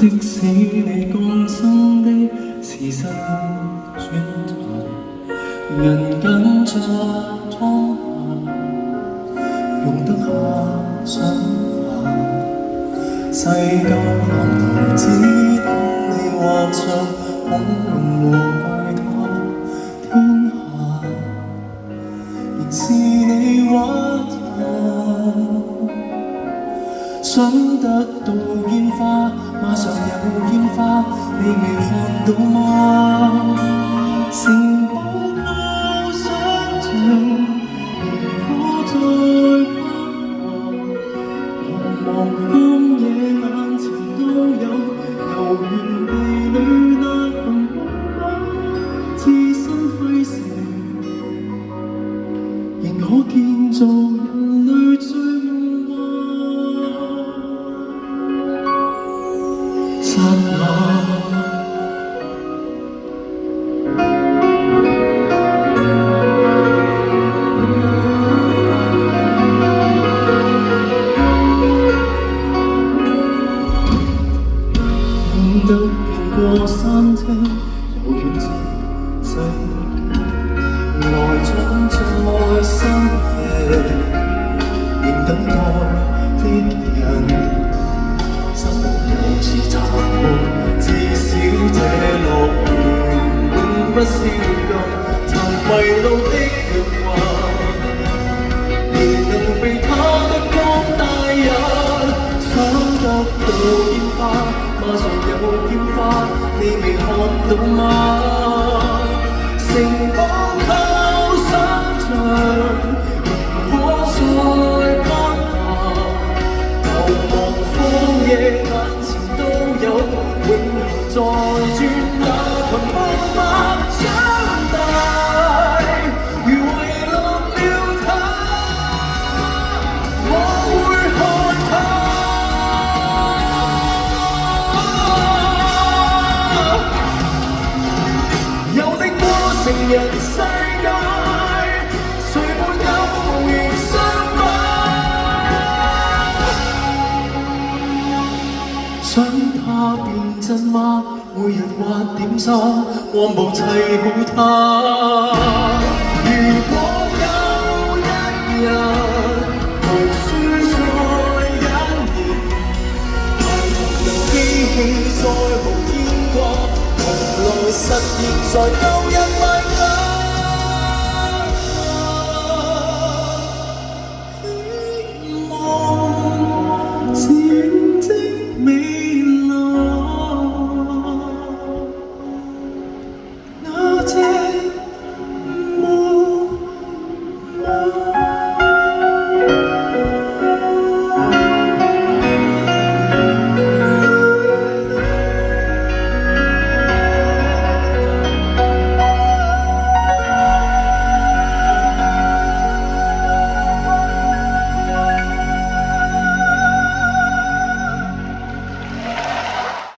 即使你降生的時辰轉頭，人間作裝扮，用得下想法。世間藍圖只等你畫上孔融和櫃塔，天下仍是你畫下。想得到煙花，馬上有煙花，你未看到嗎？城堡靠想像，仍可再彷徨荒野眼前都有，遊園地裏那群木馬，置身揮射，仍可建造人類最夢幻。剎那懂得見過山車，有遠至世界，來將在深夜，仍等待的人。生活有時殘酷，至少這樂園永不消禁。曾迷路的人話，未能被他的光帶引。想得到煙花，馬上有煙花，你未看到嗎？城堡靠想像，仍可再攀爬。流亡荒野眼前都有，永恆在轉那群木馬長大，如遺落了他，我會看他。成人世界，誰沒有無形傷疤？想他變真嗎？每日畫點沙，按部砌好他。如果有一日無需再隱形，孩童能機器再無牽掛，從來實現在